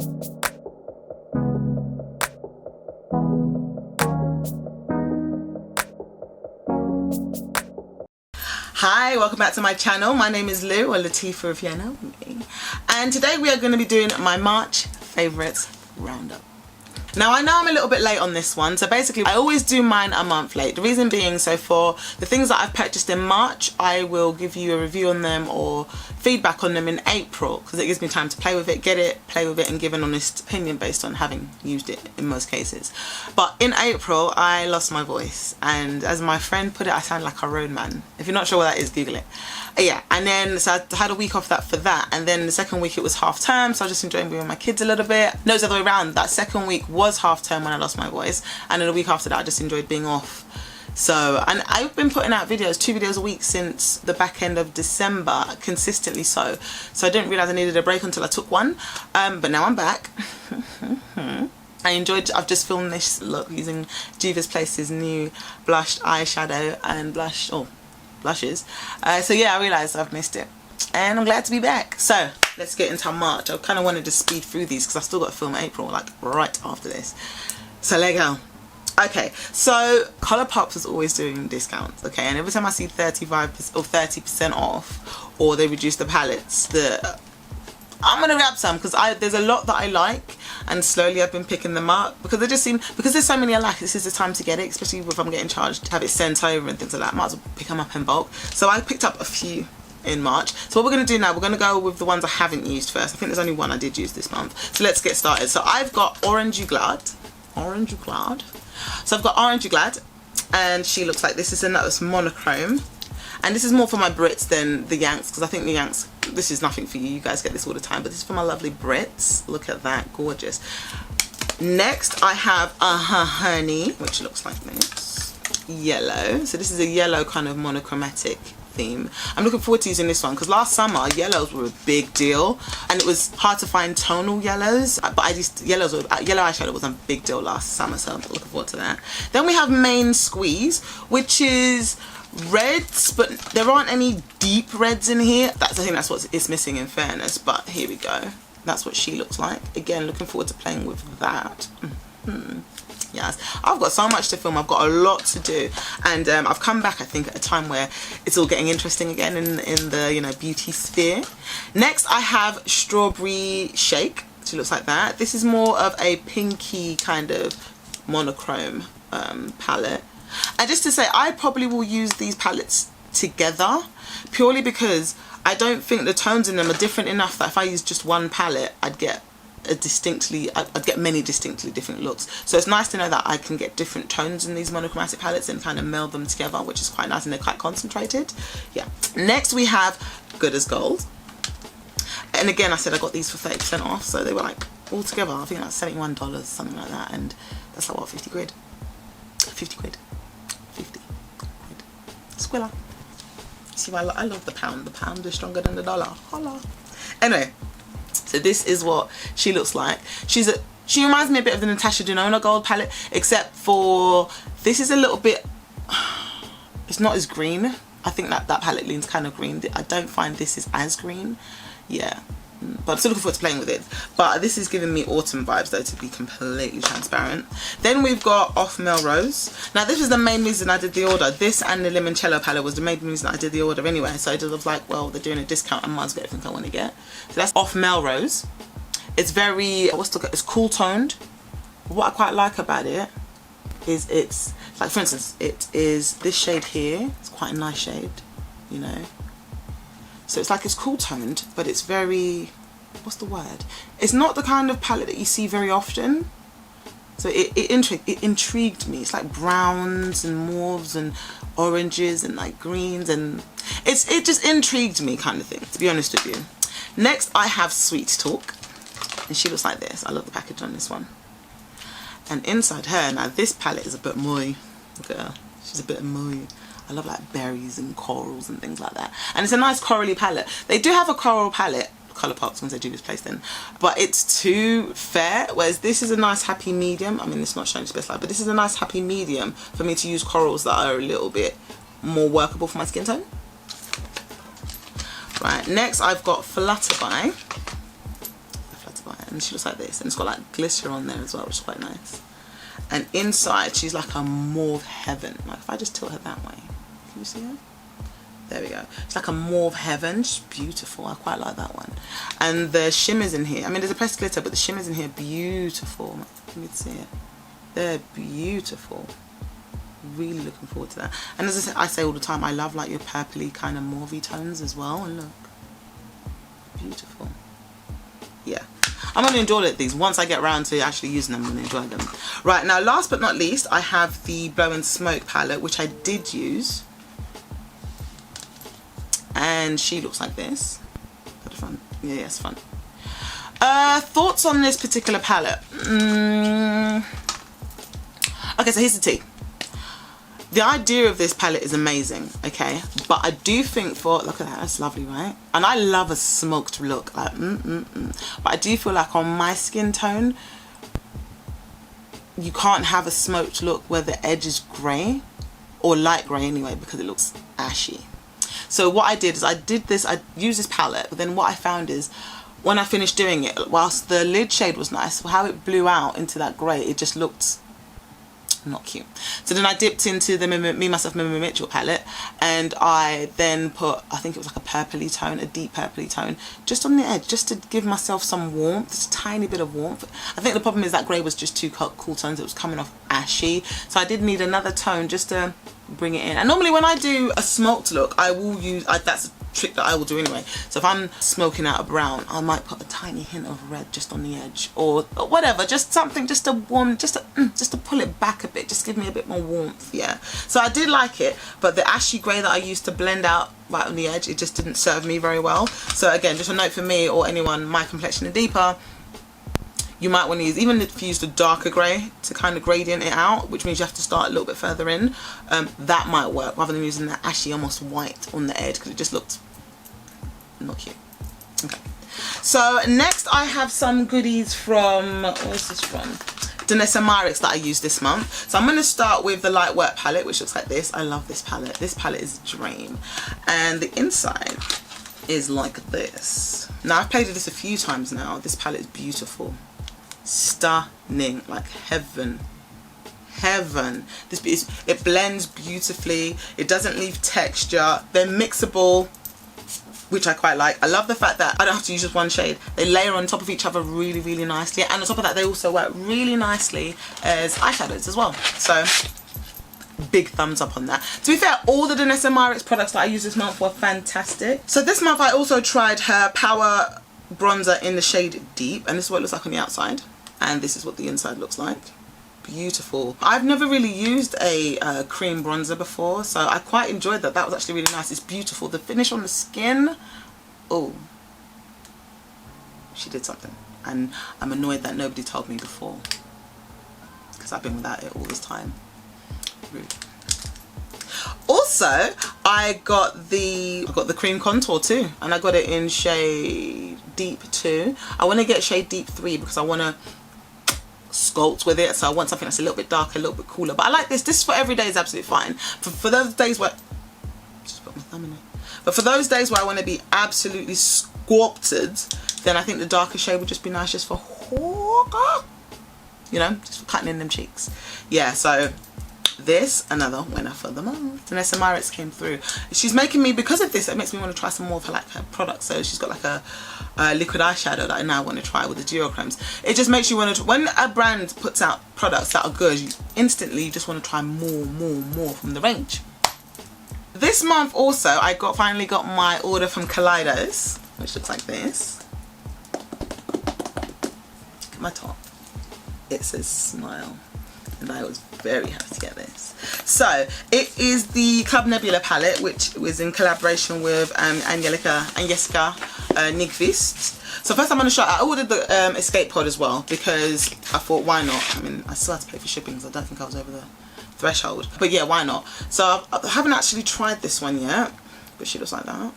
Hi, welcome back to my channel. My name is Lou, or Lutifah if you know me. And today we are going to be doing my March favourites roundup. Now I know I'm a little bit late on this one, so basically I always do mine a month late. The reason being, so for the things that I've purchased in March, I will give you a review on them or feedback on them in April, because it gives me time to play with it, play with it and give an honest opinion based on having used it in most cases. But in April I lost my voice, and as my friend put it, I sound like a roadman. If you're not sure what that is, Google it. Yeah, and then so I had a week off that for that, and then the second week it was half term, so I was just enjoying being with my kids a little bit. No, it's the other way around. That second week was half term when I lost my voice, and then a week after that I just enjoyed being off. So, and I've been putting out videos, 2 videos a week since the back end of December, consistently so I didn't realise I needed a break until I took one, but now I'm back. I've just filmed this look using Juvia's Place's new blushed eyeshadow and blushes. So yeah, I realised I've missed it, and I'm glad to be back. So let's get into March. I kind of wanted to speed through these because I still got to film April like right after this. So let go. Okay, so ColourPop is always doing discounts, okay, and every time I see 35% or 30% off, or they reduce the palettes, I'm gonna grab some, because there's a lot that I like, and slowly I've been picking them up because they just seem, because there's so many I like, this is the time to get it, especially if I'm getting charged to have it sent over and things like that. Might as well pick them up in bulk. So I picked up a few in March. So what we're going to do now, we're going to go with the ones I haven't used first. I think there's only one I did use this month. So let's get started. So I've got Orangey Glad. So I've got Orangey Glad, and she looks like this. Is a nice monochrome, and this is more for my Brits than the Yanks, because I think the Yanks, this is nothing for you, you guys get this all the time, but this is for my lovely Brits. Look at that, gorgeous. Next I have a Honey, which looks like this, yellow. So this is a yellow kind of monochromatic theme. I'm looking forward to using this one because last summer yellows were a big deal, and it was hard to find tonal yellows, but yellow eyeshadow was a big deal last summer, so I'm looking forward to that. Then we have Main Squeeze, which is reds, but there aren't any deep reds in here. I think that's what it's missing, in fairness, but here we go. That's what she looks like. Again, looking forward to playing with that. Yes, I've got so much to film. I've got a lot to do, and I've come back, I think, at a time where it's all getting interesting again in the beauty sphere. Next I have Strawberry Shake. She looks like that. This is more of a pinky kind of monochrome palette. And just to say, I probably will use these palettes together, purely because I don't think the tones in them are different enough that if I use just one palette, I'd get many distinctly different looks. So it's nice to know that I can get different tones in these monochromatic palettes and kind of meld them together, which is quite nice, and they're quite concentrated. Yeah. Next we have Good as Gold, and again I said I got these for 30% off, so they were like all together I think like $71, something like that, and that's like what, 50 quid. Squilla. See why I love the pound. The pound is stronger than the dollar. Holla. Anyway, so this is what she looks like. She reminds me a bit of the Natasha Denona Gold palette, except for this is a little bit, it's not as green. I think that palette leans kind of green. I don't find this is as green. Yeah, but I'm still looking forward to playing with it. But this is giving me autumn vibes, though, to be completely transparent. Then we've got Off Melrose. Now this was the main reason I did the order. This and the Limoncello palette was the main reason I did the order anyway. So I just was like, well, they're doing a discount, I might as well get everything I want to get. So that's Off Melrose. It's very, it's cool toned. What I quite like about it is it's like, for instance, it is this shade here. It's quite a nice shade, you know. So it's like, it's cool toned, but it's very, what's the word? It's not the kind of palette that you see very often. So it intrigued me. It's like browns and mauves and oranges and like greens, and it just intrigued me, kind of thing, to be honest with you. Next I have Sweet Talk, and she looks like this. I love the package on this one. And inside her, now this palette is a bit moody. Look at her, she's a bit moody. I love like berries and corals and things like that, and it's a nice corally palette. They do have a coral palette, ColourPop, once they do this place then, but it's too fair, whereas this is a nice happy medium. I mean, it's not showing its best light, but this is a nice happy medium for me to use corals that are a little bit more workable for my skin tone. Right, next I've got Flutterby. and she looks like this, and it's got like glitter on there as well, which is quite nice. And inside she's like a mauve heaven. Like if I just tilt her that way, can you see her? There we go. It's like a mauve heaven. She's beautiful. I quite like that one. And the shimmers in here, I mean there's a pressed glitter, but the shimmers in here are beautiful. Can you see it? They're beautiful. Really looking forward to that. And as I say all the time, I love like your purpley kind of mauvey tones as well. And look, beautiful. Yeah, I'm going to enjoy these. Once I get around to actually using them, I'm going to enjoy them. Right, now last but not least, I have the Blow and Smoke palette, which I did use. And she looks like this. At the front. Yeah, it's fun. Thoughts on this particular palette? Okay, so here's the tea. The idea of this palette is amazing, okay? But I do think look at that, that's lovely, right? And I love a smoked look, like, But I do feel like on my skin tone, you can't have a smoked look where the edge is grey, or light grey anyway, because it looks ashy. So what I did is I used this palette, but then what I found is, when I finished doing it, whilst the lid shade was nice, how it blew out into that grey, it just looked not cute. So then I dipped into the Me Myself Mimi Mitchell palette, and I then put, I think it was like a purpley tone, a deep purpley tone, just on the edge, just to give myself some warmth, just a tiny bit of warmth. I think the problem is that grey was just too cool tones, it was coming off ashy, so I did need another tone just to bring it in. And normally when I do a smoked look, I will use, that's a trick that I will do anyway. So if I'm smoking out a brown, I might put a tiny hint of red just on the edge, or whatever, just something, just to warm, just to pull it back a bit, just give me a bit more warmth. Yeah, so I did like it, but the ashy grey that I used to blend out right on the edge, it just didn't serve me very well. So again, just a note for me or anyone, my complexion and deeper, you might want to use, even if you use the darker grey to kind of gradient it out, which means you have to start a little bit further in, that might work rather than using that ashy almost white on the edge, because it just looked not cute. Okay, so next I have some goodies from, where's this from? Danessa Myricks that I used this month. So I'm going to start with the Light Work palette, which looks like this. I love this palette. This palette is a dream. And the inside is like this. Now I've played with this a few times now. This palette is beautiful. Stunning, like heaven. It blends beautifully, it doesn't leave texture, they're mixable, which I quite like. I love the fact that I don't have to use just one shade, they layer on top of each other really nicely, and on top of that they also work really nicely as eyeshadows as well. So big thumbs up on that. To be fair, all the Danessa Myricks products that I used this month were fantastic. So this month I also tried her Power bronzer in the shade Deep, and this is what it looks like on the outside, and this is what the inside looks like. Beautiful. I've never really used a cream bronzer before, so I quite enjoyed that. That was actually really nice. It's beautiful. The finish on the skin, oh, she did something, and I'm annoyed that nobody told me before, because I've been without it all this time. Rude. Also, I got the cream contour too, and I got it in shade Deep 2. I want to get shade Deep 3 because I want to sculpt with it, so I want something that's a little bit darker, a little bit cooler. But I like this. This for every day is absolutely fine. For those days where, just put my thumb in it. But for those days where I want to be absolutely sculpted, then I think the darker shade would just be nice, just for, you know, just for cutting in them cheeks. Yeah, so this, another winner for the month. Danessa Myricks came through. She's making me, because of this, it makes me want to try some more of her, like, her products. So she's got like a liquid eyeshadow that I now want to try with the duochromes. It just makes you want to, when a brand puts out products that are good, you instantly just want to try more from the range. This month also, I finally got my order from Collidos, which looks like this. Look at my top. It says smile. And I was very happy to get this. So it is the Club Nebula palette, which was in collaboration with Agnieszka Nyqvist. So first I'm going to show, I ordered the Escape Pod as well, because I thought, why not? I mean, I still have to pay for shipping, because I don't think I was over the threshold. But yeah, why not? So I haven't actually tried this one yet, but she looks like that.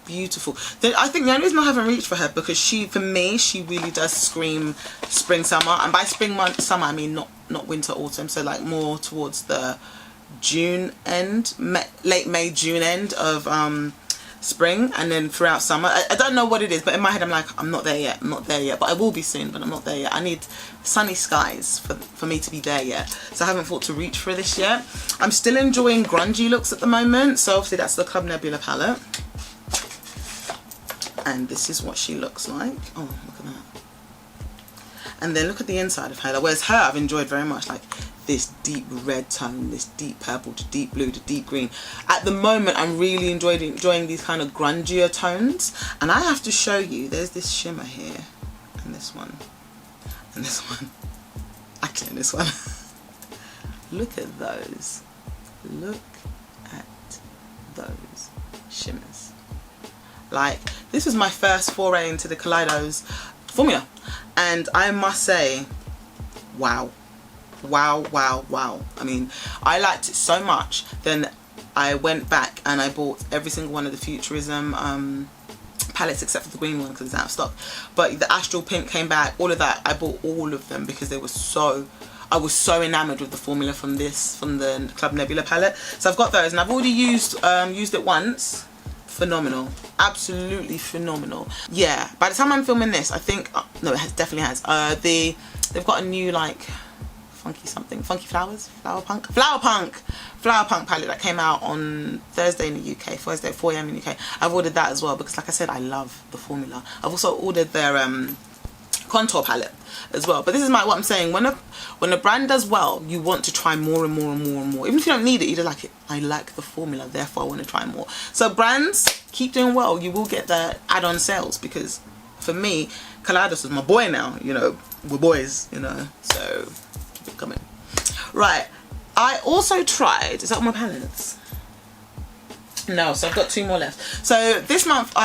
Beautiful. I think the only reason I haven't reached for her, because for me, she really does scream spring, summer. And by spring, summer, I mean not winter, autumn. So like more towards the June end, late May, June end of spring and then throughout summer. I don't know what it is, but in my head I'm like, I'm not there yet, I'm not there yet, but I will be soon, but I'm not there yet. I need sunny skies for me to be there yet, so I haven't thought to reach for this yet. I'm still enjoying grungy looks at the moment, so obviously that's the Club Nebula palette, and this is what she looks like. Oh, look at that. And then look at the inside of her, whereas her I've enjoyed very much, like this deep red tone, this deep purple to deep blue to deep green. At the moment I'm really enjoying these kind of grungier tones, and I have to show you, there's this shimmer here, and this one, and this one, actually and this one. Look at those, look at those shimmers. Like, this was my first foray into the Kaleidos formula, and I must say, wow. Wow, wow, wow. I mean, I liked it so much, then I went back and I bought every single one of the Futurism palettes except for the green one because it's out of stock. But the Astral Pink came back, all of that, I bought all of them because they were so, I was so enamored with the formula from the Club Nebula palette. So I've got those, and I've already used it once. Phenomenal, absolutely phenomenal. Yeah, by the time I'm filming this, I think, no, it definitely has. They've got a new, like, funky flowers, flower punk palette that came out on Thursday in the UK, Thursday at 4 AM in the UK. I've ordered that as well because, like I said, I love the formula. I've also ordered their contour palette as well. But this is what I'm saying, when a brand does well, you want to try more and more and more and more. Even if you don't need it, you just like it. I like the formula, therefore I want to try more. So brands, keep doing well. You will get the add-on sales, because for me, Collidos is my boy now, you know, we're boys, you know, so coming. Right, I also tried, is that all my palettes? No, so I've got 2 more left. So this month,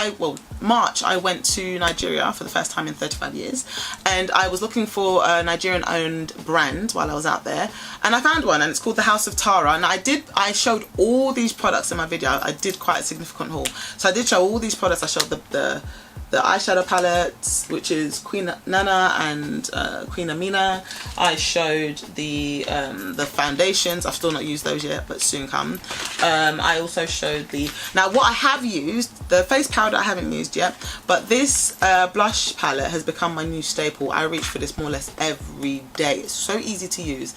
March, I went to Nigeria for the first time in 35 years, and I was looking for a Nigerian owned brand while I was out there, and I found one, and it's called the House of Tara. And I showed all these products in my video. I did quite a significant haul, so I did show all these products. I showed the eyeshadow palettes, which is Queen Nana and Queen Amina. I showed the foundations. I've still not used those yet, but soon come. I also showed now what I have used, the face powder I haven't used yet, but this blush palette has become my new staple. I reach for this more or less every day. It's so easy to use.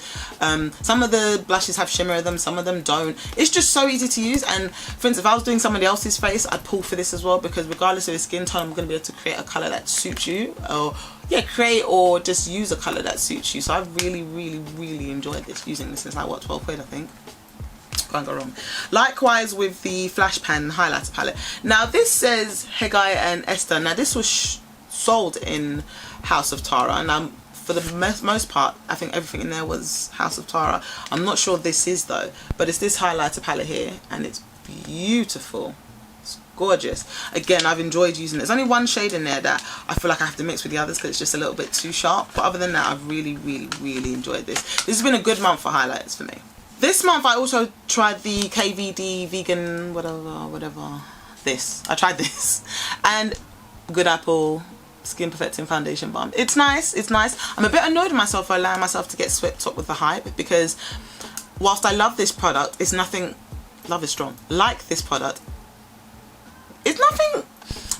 Some of the blushes have shimmer in them, some of them don't. It's just so easy to use, and for instance, if I was doing somebody else's face, I'd pull for this as well, because regardless of the skin tone, I'm going to be able to create a colour that suits you, or create or just use a colour that suits you. So I've really, really, really enjoyed using this since, like, what, 12 quid I think. Can't go wrong. Likewise with the Flash Pan highlighter palette. Now this says Hegai and Esther. Now this was sold in House of Tara, and for the most part, I think everything in there was House of Tara. I'm not sure this is though, but it's this highlighter palette here, and it's beautiful. It's gorgeous. Again, I've enjoyed using it. There's only one shade in there that I feel like I have to mix with the others because it's just a little bit too sharp, but other than that, I've really, really, really enjoyed this. This has been a good month for highlighters for me. This month I also tried the KVD vegan whatever this. I tried this, and Good Apple Skin Perfecting Foundation Balm. It's nice, it's nice. I'm a bit annoyed with myself for allowing myself to get swept up with the hype, because whilst I love this product, it's nothing, love is strong, like this product. It's nothing.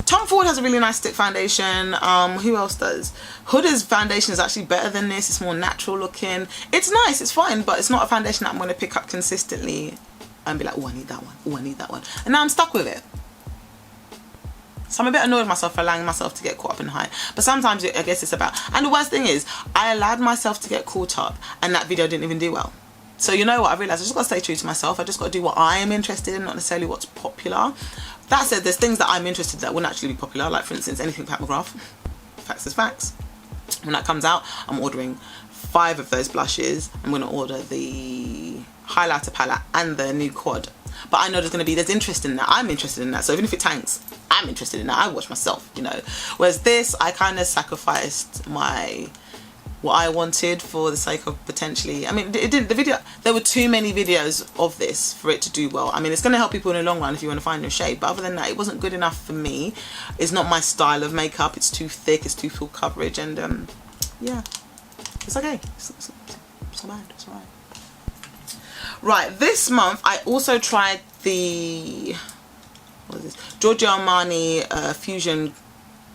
Tom Ford has a really nice stick foundation. Who else does? Huda's foundation is actually better than this. It's more natural looking. It's nice, it's fine, but it's not a foundation that I'm going to pick up consistently and be like, oh, I need that one. Oh, I need that one. And now I'm stuck with it. So I'm a bit annoyed with myself for allowing myself to get caught up in the hype. But sometimes I guess it's about, and the worst thing is, I allowed myself to get caught up and that video didn't even do well. So you know what, I realised I just got to stay true to myself. I just got to do what I am interested in, not necessarily what's popular. That said, there's things that I'm interested in that wouldn't actually be popular, like for instance anything Pat McGrath. Facts is facts. When that comes out, I'm ordering 5 of those blushes. I'm going to order the highlighter palette and the new quad. But I know there's interest in that. I'm interested in that. So even if it tanks, I'm interested in that. I watch myself, you know. Whereas this, I kind of sacrificed what I wanted for the sake of potentially, I mean, it didn't, the video, there were too many videos of this for it to do well. I mean, it's going to help people in the long run if you want to find your shade, but other than that, it wasn't good enough for me. It's not my style of makeup. It's too thick, it's too full coverage, and yeah, it's okay. It's not bad, it's alright. Right, this month I also tried the, what is this? Giorgio Armani Fusion,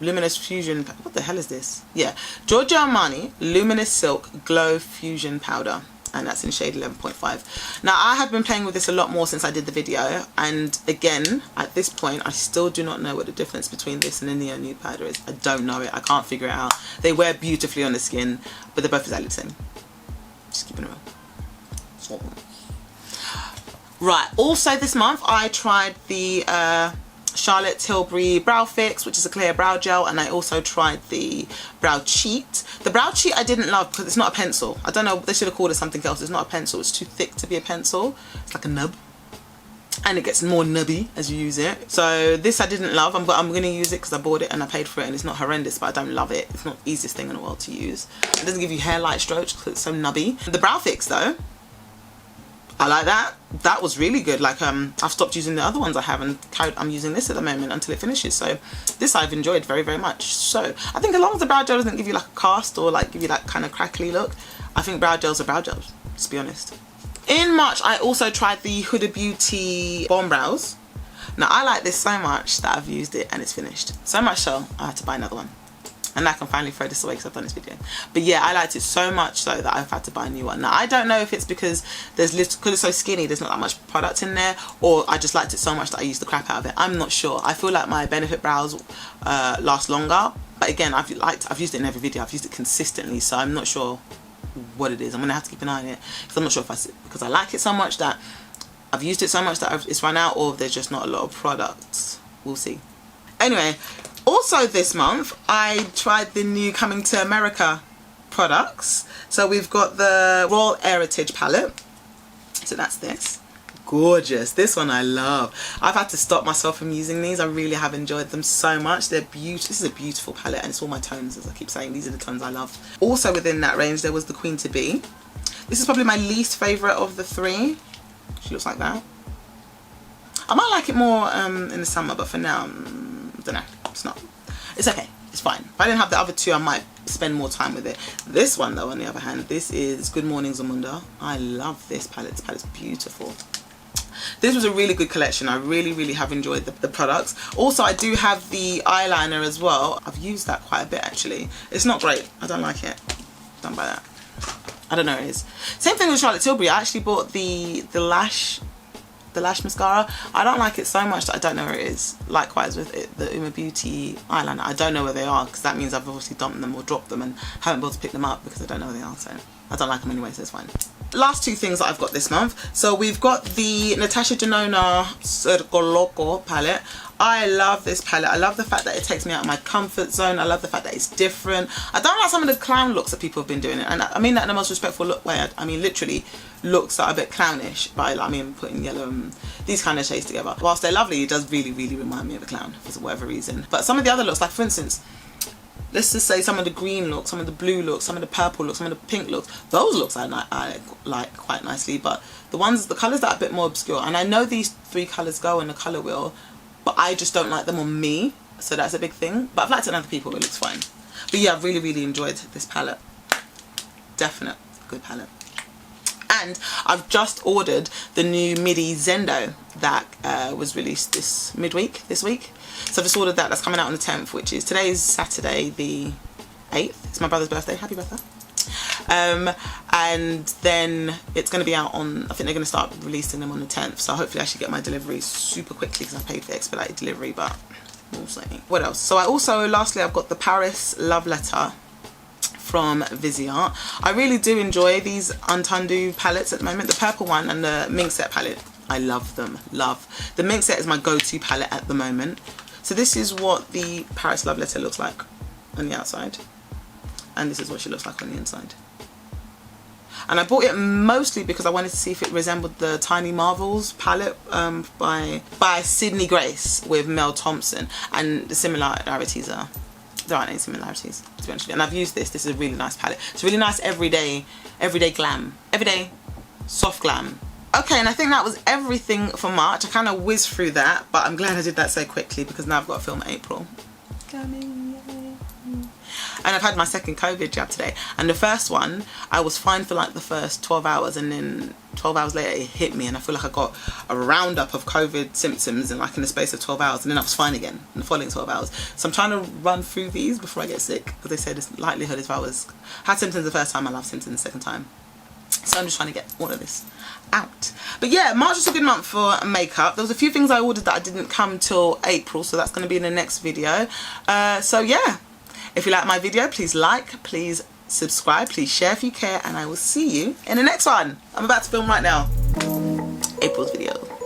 Luminous Fusion, what the hell is this? Yeah, Giorgio Armani Luminous Silk Glow Fusion Powder. And that's in shade 11.5. Now, I have been playing with this a lot more since I did the video. And again, at this point, I still do not know what the difference between this and the Neo Nude powder is. I don't know it. I can't figure it out. They wear beautifully on the skin, but they're both exactly the same. Just keeping it real. Right. Also this month, I tried the Charlotte Tilbury Brow Fix, which is a clear brow gel, and I also tried the Brow Cheat. The Brow Cheat I didn't love because it's not a pencil. I don't know, they should have called it something else. It's not a pencil, it's too thick to be a pencil. It's like a nub, and it gets more nubby as you use it. So this I didn't love, but I'm going to use it because I bought it and I paid for it, and it's not horrendous, but I don't love it. It's not the easiest thing in the world to use. It doesn't give you hair light strokes because it's so nubby. The Brow Fix though, I like that. That was really good. Like I've stopped using the other ones I have, and I'm using this at the moment until it finishes. So this I've enjoyed very, very much. So I think as long as the brow gel doesn't give you like a cast or like give you that kind of crackly look, I think brow gels are brow gels, to be honest. In March, I also tried the Huda Beauty Bomb Brows. Now I like this so much that I've used it and it's finished. So much so I had to buy another one. And I can finally throw this away because I've done this video. But yeah, I liked it so much so that I've had to buy a new one. Now I don't know if it's because because it's so skinny, there's not that much product in there, or I just liked it so much that I used the crap out of it. I'm not sure. I feel like my Benefit brows last longer. But again, I've used it in every video. I've used it consistently, so I'm not sure what it is. I'm gonna have to keep an eye on it because I'm not sure if because I like it so much that I've used it so much that it's run out, or if there's just not a lot of products. We'll see. Anyway. Also this month, I tried the new Coming to America products. So we've got the Royal Heritage palette. So that's this. Gorgeous. This one I love. I've had to stop myself from using these. I really have enjoyed them so much. They're beautiful. This is a beautiful palette, and it's all my tones, as I keep saying. These are the tones I love. Also within that range, there was the Queen to Be. This is probably my least favourite of the three. She looks like that. I might like it more in the summer, but for now, I don't know. It's not. It's okay. It's fine. If I didn't have the other two, I might spend more time with it. This one though, on the other hand, this is Good Morning Zamunda. I love this palette. This palette's beautiful. This was a really good collection. I really, really have enjoyed the products. Also, I do have the eyeliner as well. I've used that quite a bit actually. It's not great. I don't like it. Don't buy that. I don't know what it is. Same thing with Charlotte Tilbury. I actually bought the lash mascara. I don't like it so much that I don't know where it is. Likewise with the Uma Beauty eyeliner, I don't know where they are because that means I've obviously dumped them or dropped them and haven't been able to pick them up because I don't know where they are, so I don't like them anyway, so it's fine. Last two things that I've got this month. So we've got the Natasha Denona Circoloco palette. I love this palette. I love the fact that it takes me out of my comfort zone. I love the fact that it's different. I don't like some of the clown looks that people have been doing, and I mean that in the most respectful look way. I mean literally looks that are a bit clownish, but I mean putting yellow and these kind of shades together. Whilst they're lovely, it does really, really remind me of a clown for whatever reason. But some of the other looks, like for instance, let's just say some of the green looks, some of the blue looks, some of the purple looks, some of the pink looks, those looks I like quite nicely. But the colours that are a bit more obscure, and I know these three colours go in the colour wheel, but I just don't like them on me, so that's a big thing. But I've liked it on other people, it looks fine. But yeah, I've really, really enjoyed this palette. Definite good palette. And I've just ordered the new Midi Zendo that was released this week. So I've just ordered that. That's coming out on the 10th, which is today's Saturday the 8th. It's my brother's birthday. Happy birthday. And then it's going to be out on, I think they're going to start releasing them on the 10th. So hopefully I should get my delivery super quickly because I paid for expedited delivery, but we'll see. What else? So lastly, I've got the Paris Love Letter from Viseart. I really do enjoy these Untundu palettes at the moment. The purple one and the Mink Set palette. I love them. Love. The Mink Set is my go-to palette at the moment. So this is what the Paris Love Letter looks like on the outside. And this is what she looks like on the inside. And I bought it mostly because I wanted to see if it resembled the Tiny Marvels palette by Sydney Grace with Mel Thompson. And the similarities are, there aren't any similarities, to be honest with you. And I've used this. This is a really nice palette. It's really nice everyday glam. Everyday soft glam. Okay, and I think that was everything for March. I kind of whizzed through that, but I'm glad I did that so quickly because now I've got to film April. Coming, yay. And I've had my second COVID jab today, and the first one I was fine for like the first 12 hours, and then 12 hours later it hit me, and I feel like I got a roundup of COVID symptoms in the space of 12 hours, and then I was fine again in the following 12 hours. So I'm trying to run through these before I get sick, because they said this likelihood if I had symptoms the first time, I'll have symptoms the second time. So I'm just trying to get all of this out. But yeah, March was a good month for makeup. There was a few things I ordered that didn't come till April, so that's going to be in the next video. So yeah, if you like my video, please like, please subscribe, please share if you care, and I will see you in the next one. I'm about to film right now, April's video.